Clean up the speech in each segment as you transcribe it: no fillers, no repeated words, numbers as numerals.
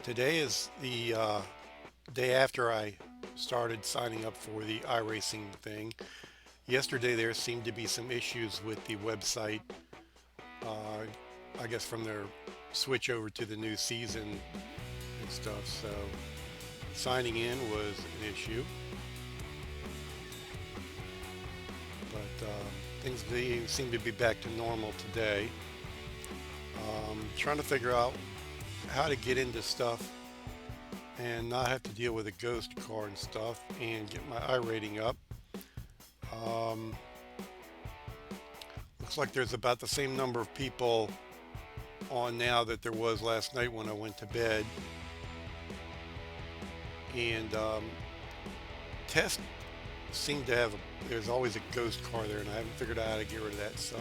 Today is the day after I started signing up for the iRacing thing. Yesterday there seemed to be some issues with the website, uh, I guess from their switch over to the new season and stuff. So signing in was an issue, but things seem to be back to normal today. Trying to figure out how to get into stuff and not have to deal with a ghost car and stuff and get my I rating up. Um, Looks like there's about the same number of people on now that there was last night when I went to bed. And test seemed to have there's always a ghost car there, and I haven't figured out how to get rid of that. So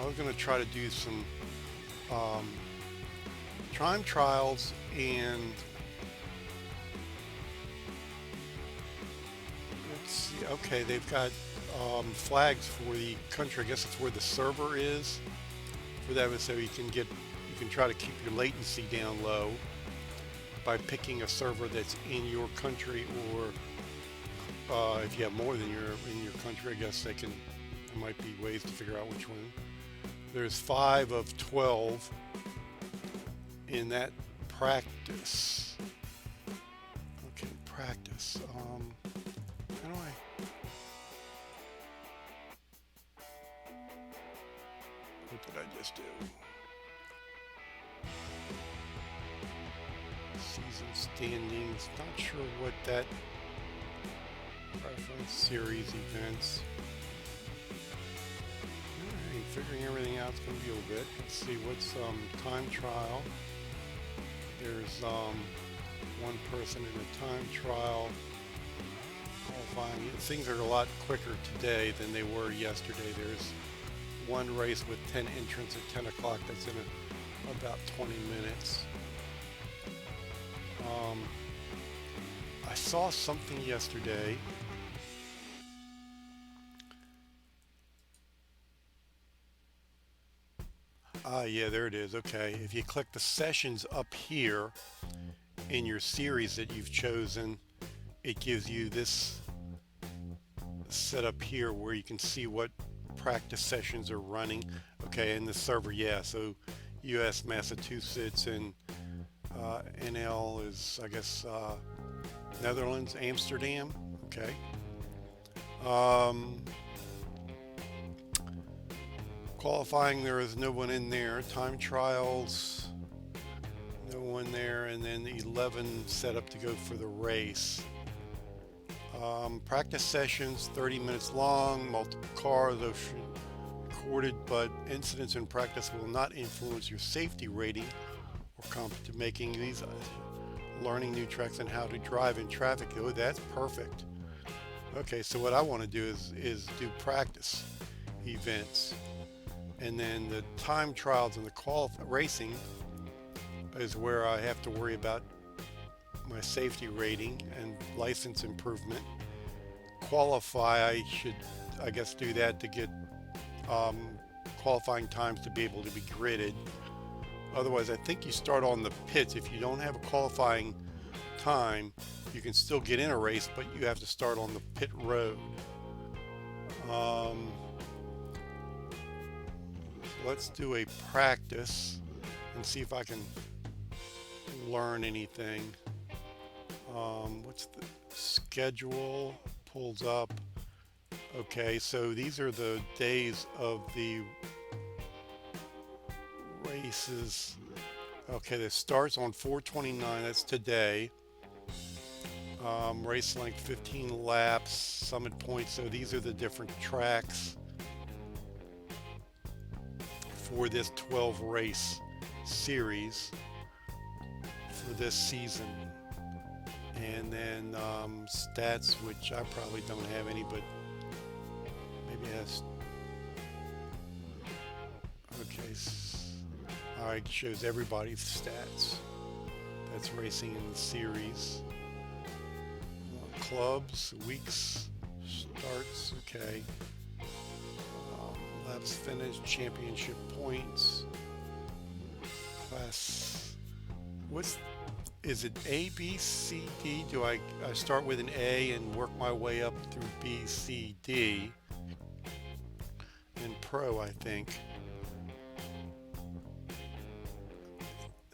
I was gonna try to do some um, time trials and let's see. Okay, they've got flags for the country. I guess it's where the server is for that, so you can try to keep your latency down low by picking a server that's in your country, or if you have more than your in your country, I guess there might be ways to figure out which one. There's 5 of 12 in that practice. Okay, practice. How do I? What did I just do? Season standings. Not sure what that preference series events. Alright, figuring everything out is going to be a little bit. Let's see what's time trial. There's one person in a time trial qualifying. Things are a lot quicker today than they were yesterday. There's one race with 10 entrants at 10 o'clock that's in about 20 minutes. Um, I saw something yesterday. Ah, yeah, there it is. Okay. If you click the sessions up here in your series that you've chosen, it gives you this setup here where you can see what practice sessions are running. Okay, and the server, yeah. So US, Massachusetts, and NL is, I guess, Netherlands, Amsterdam. Okay. Um, Qualifying, there is no one in there. Time trials, no one there. And then 11 set up to go for the race. Practice sessions, 30 minutes long, multiple cars, those recorded, but incidents in practice will not influence your safety rating or competitive making these learning new tracks and how to drive in traffic. Oh, that's perfect. Okay, so what I want to do is do practice events. And then the time trials and the racing is where I have to worry about my safety rating and license improvement. Qualify, I should, I guess, do that to get um, qualifying times to be able to be gridded. Otherwise, I think you start on the pits. If you don't have a qualifying time, you can still get in a race, but you have to start on the pit road. Let's do a practice and see if I can learn anything. What's the schedule? Pulls up. Okay, so these are the days of the races. Okay, this starts on 4/29. That's today. Race length 15 laps, summit points. So these are the different tracks for this 12 race series for this season. And then stats, which I probably don't have any, but maybe it has. Okay, alright, shows everybody's stats that's racing in the series. Clubs, weeks, starts, okay. Laps finished, championship points, class Is it A, B, C, D? Do I start with an A and work my way up through B, C, D? In Pro, I think.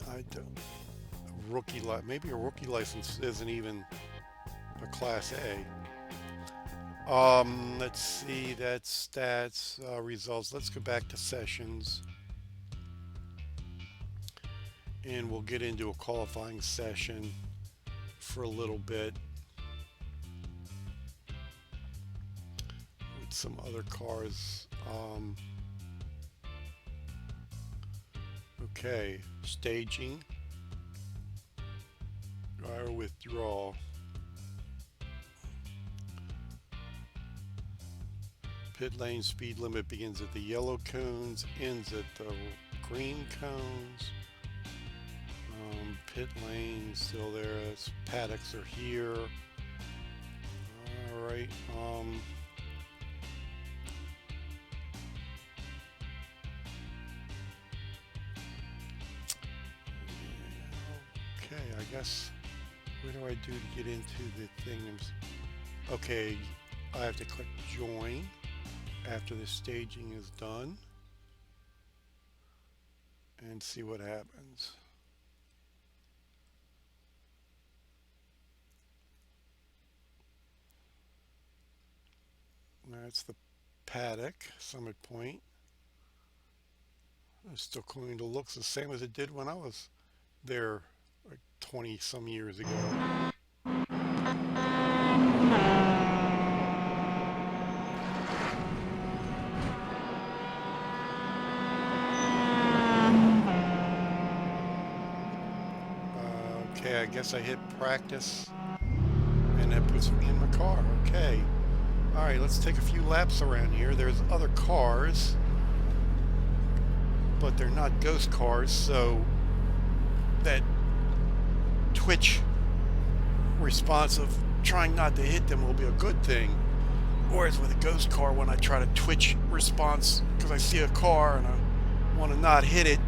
I don't. Maybe a rookie license isn't even a Class A. Let's see. That's stats, results. Let's go back to sessions. And we'll get into a qualifying session for a little bit with some other cars. Okay, staging, or withdrawal. Pit lane speed limit begins at the yellow cones, ends at the green cones. Pit lane still there. Paddocks are here. All right. Okay, I guess, what do I do to get into the thing? Okay, I have to click join after the staging is done and see what happens. That's the paddock, Summit Point. It's still going to look the same as it did when I was there like 20 some years ago. Okay, I guess I hit practice and that puts me in my car. Okay. All right, let's take a few laps around here. There's other cars, but they're not ghost cars, so that twitch response of trying not to hit them will be a good thing. Whereas with a ghost car, when I try to twitch response because I see a car and I want to not hit it,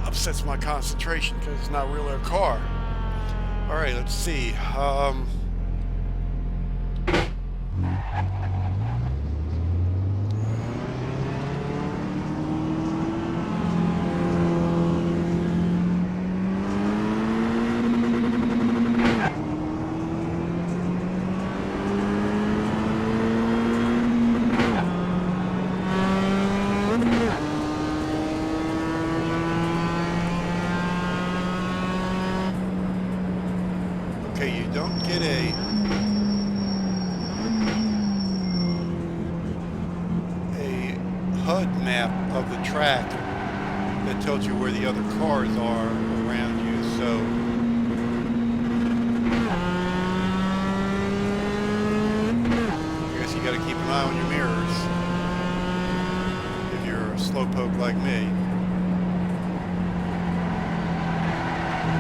upsets my concentration because it's not really a car. All right, let's see. Okay, you don't get a HUD map of the track that tells you where the other cars are around you, so I guess you got to keep an eye on your mirrors if you're a slowpoke like me.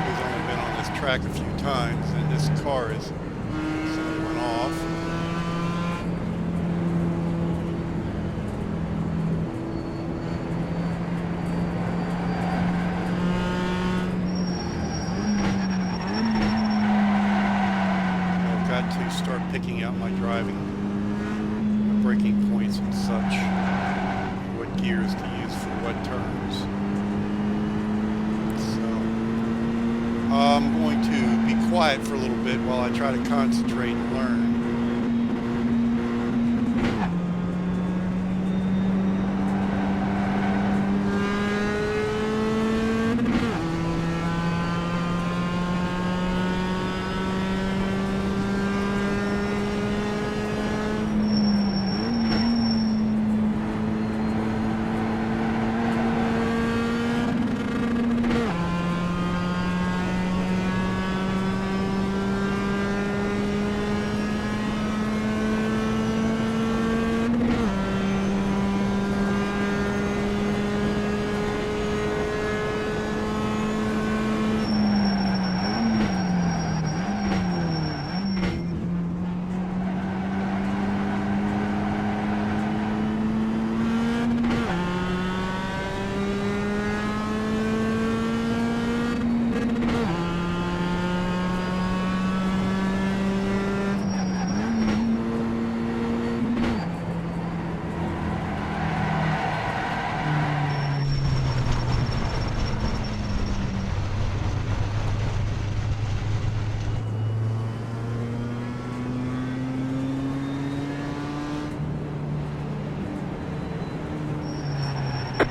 Who's only been on this track a few times, and this car is somebody went off. I've got to start picking out my driving, my braking points and such, what gears to use for what turns. I'm going to be quiet for a little bit while I try to concentrate and learn.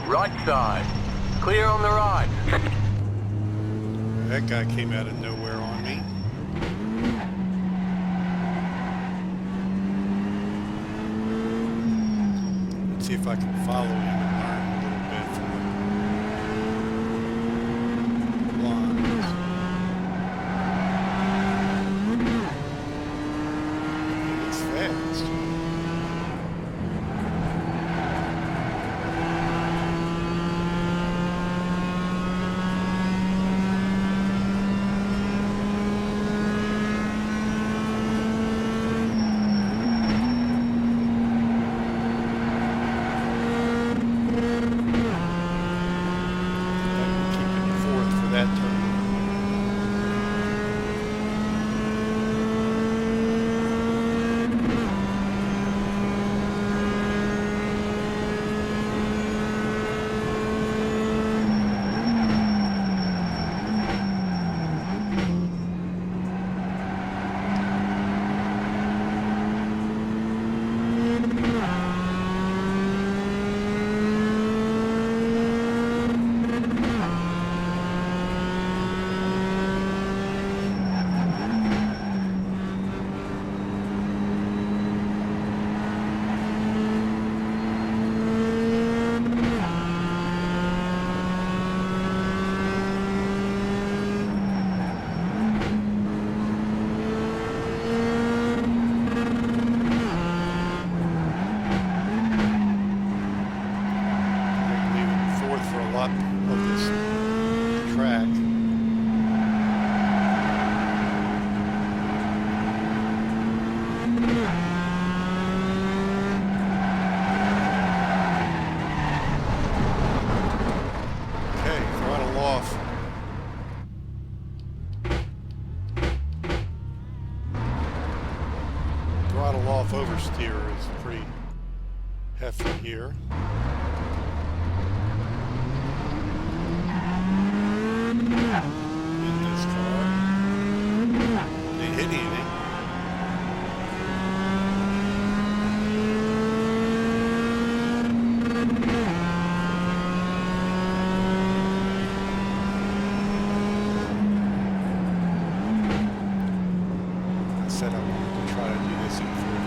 Right side. Clear on the right. That guy came out of nowhere on me. Let's see if I can follow him and learn a little bit from the lines. He's fast. That turn. Of this track. Okay, throttle off. Throttle off oversteer is pretty hefty here. In this car. They hit anything. I said I wanted to try to do this in fourth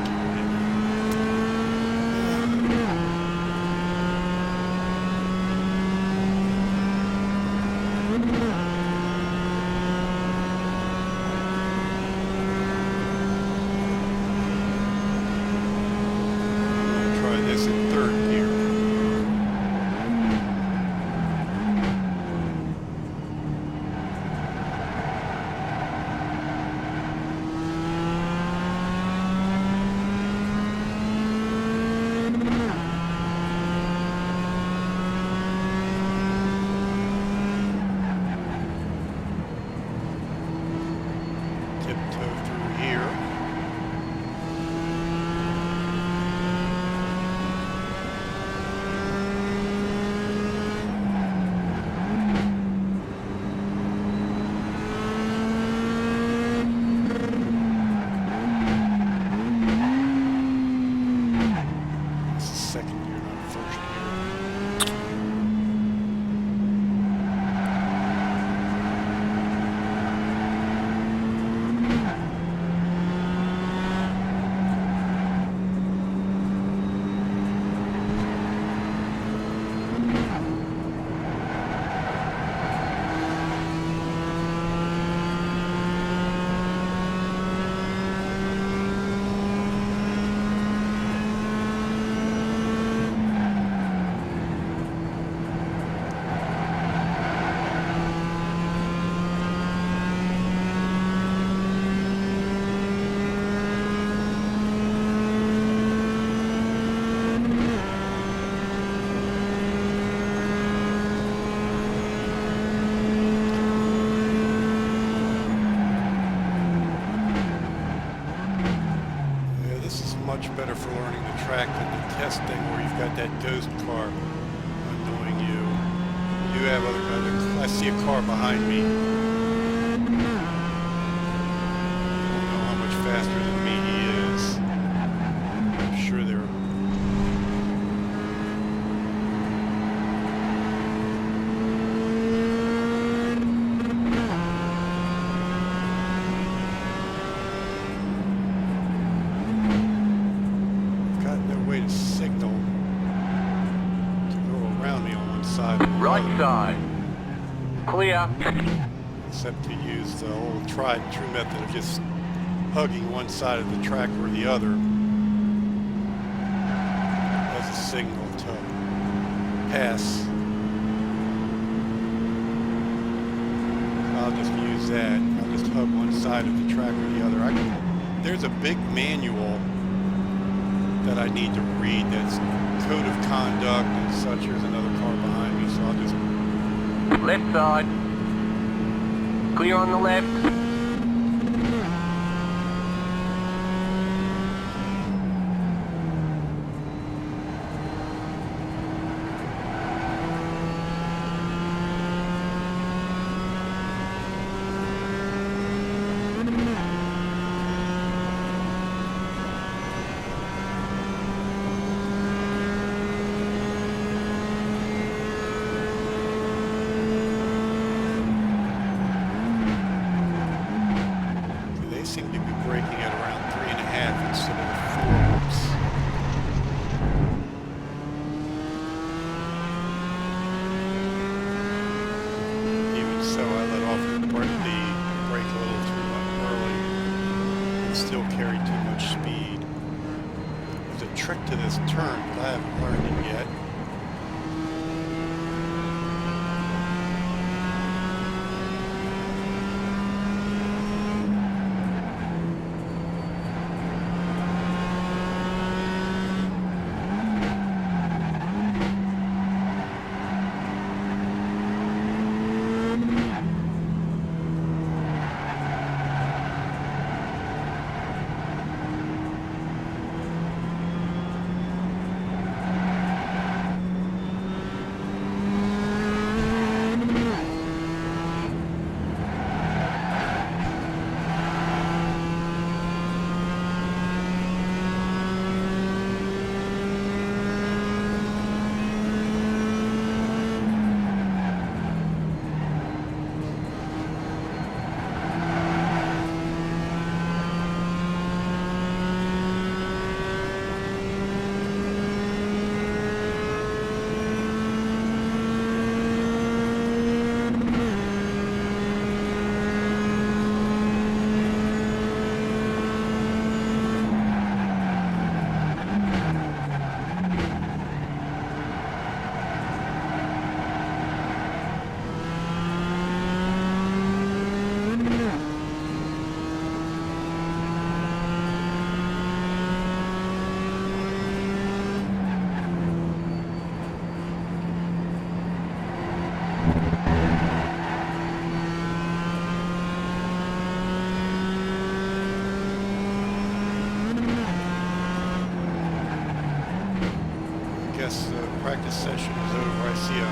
much better for learning the track than the testing where you've got that ghost car annoying you. You have other I see a car behind me. I don't know how much faster than me he is. I'm sure they're way to signal to go around me on one side or the Right other, side. Clear. except to use the old tried and true method of just hugging one side of the track or the other as a signal to pass. I'll just use that. I'll just hug one side of the track or the other. There's a big manual that I need to read that's code of conduct and such. There's another car behind me, so I'll just... Left side. Clear on the left. Seem to be braking at around 3.5 instead of the 4 loops. Even so, I let off the brake a little too early and still carried too much speed. There's a trick to this turn, but I haven't learned it yet. Guess the practice session is over. I see a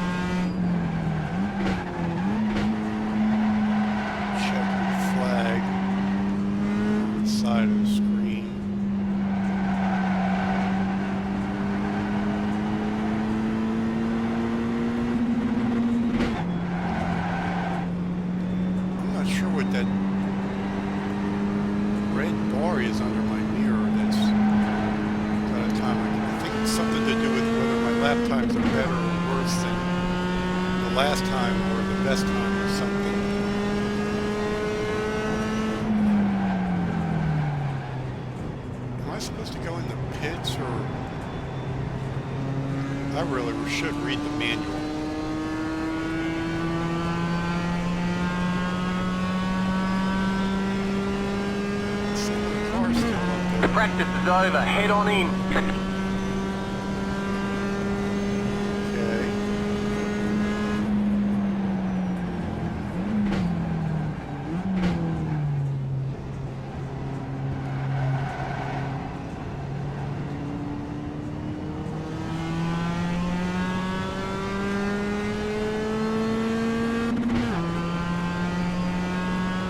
checkered flag on the side of the screen. I'm not sure what that red bar is under my mirror. That's at a time. I think it's something to do with whether my lap times are better or worse than the last time or the best time or something. Am I supposed to go in the pits, or I really should read the manual? Some of the cars still up there. Practice is over. Head on in. Okay.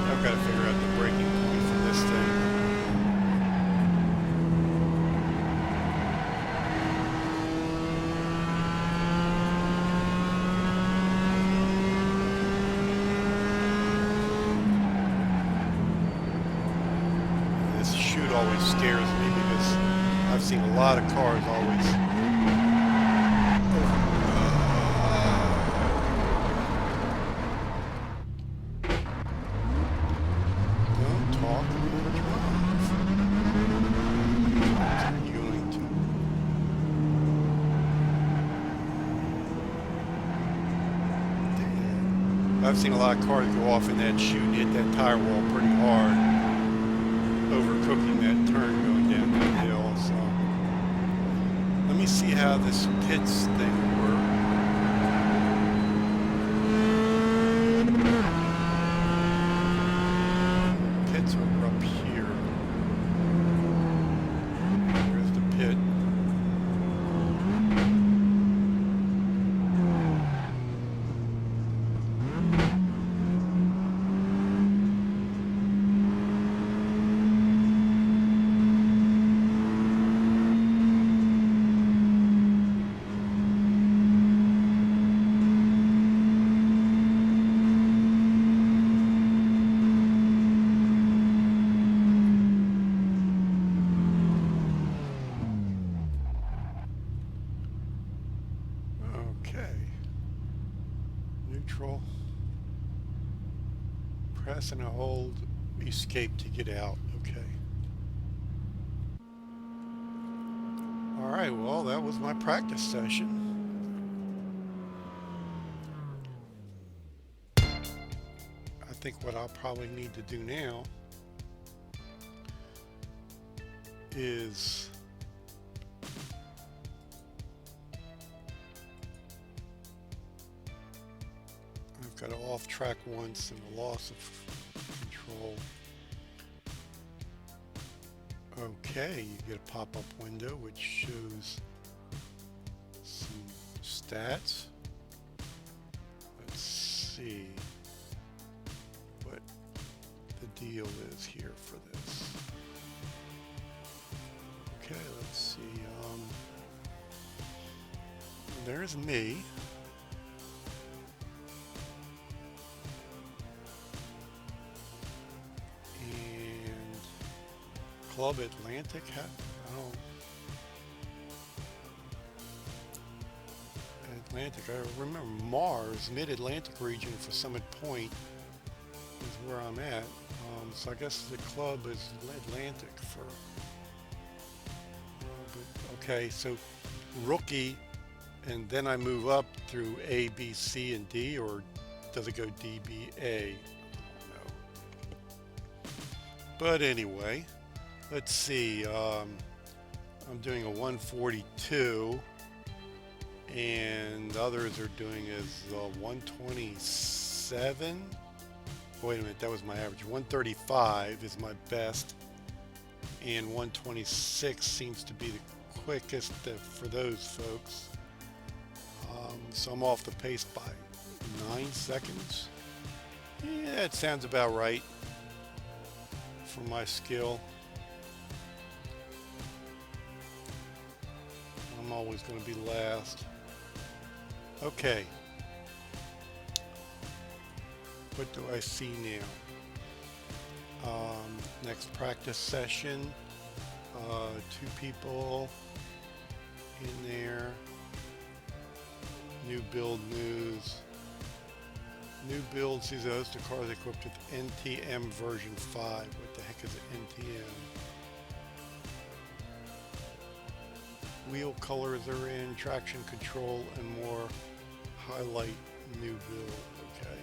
I've got to figure out the breaking point for this thing. This chute always scares me because I've seeing a lot of cars always. Don't talk and drive. You're going to. I've seen a lot of cars go off in that chute and hit that tire wall pretty hard, overcooking that turn going down that hill. So let me see how this pits thing works. Pits are up here. Here's the pit. Okay. Neutral. Press and hold escape to get out. Okay. Alright, well, that was my practice session. I think what I'll probably need to do now is I've got an off track once and a loss of control. Okay, you get a pop-up window which shows some stats. Let's see what the deal is here for this. Okay, let's see. There's me. Club Atlantic, Atlantic, I remember Mars, Mid-Atlantic region for Summit Point is where I'm at. So I guess the club is Atlantic for, okay, so rookie, and then I move up through A, B, C, and D, or does it go D, B, A? I don't know. But anyway, let's see, I'm doing a 142 and others are doing is 127. Wait a minute, that was my average. 135 is my best and 126 seems to be the quickest for those folks. So I'm off the pace by 9 seconds. Yeah, it sounds about right for my skill. I'm always going to be last. Okay. What do I see now? Next practice session. 2 people in there. New build news. New build sees a host of cars equipped with NTM version 5. What the heck is an NTM? Wheel colors are in, traction control, and more. Highlight new build. Okay.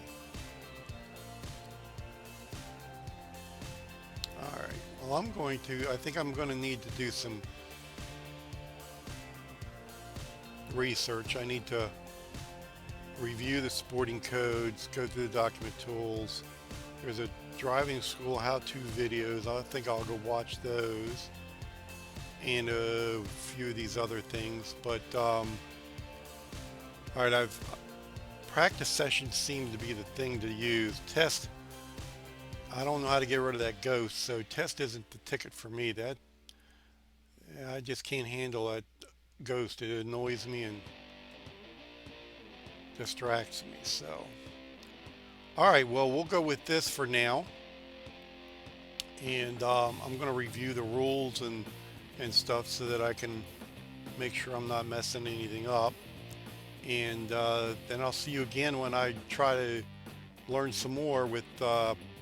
Alright. Well, I think I'm going to need to do some research. I need to review the sporting codes, go through the document tools. There's a driving school how-to videos. I think I'll go watch those. And a few of these other things, but all right, practice sessions seem to be the thing to use. Test, I don't know how to get rid of that ghost, so test isn't the ticket for me. That I just can't handle that ghost. It annoys me and distracts me. So all right, well, we'll go with this for now, and I'm going to review the rules and and stuff so that I can make sure I'm not messing anything up. And then I'll see you again when I try to learn some more with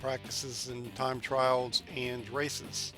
practices and time trials and races.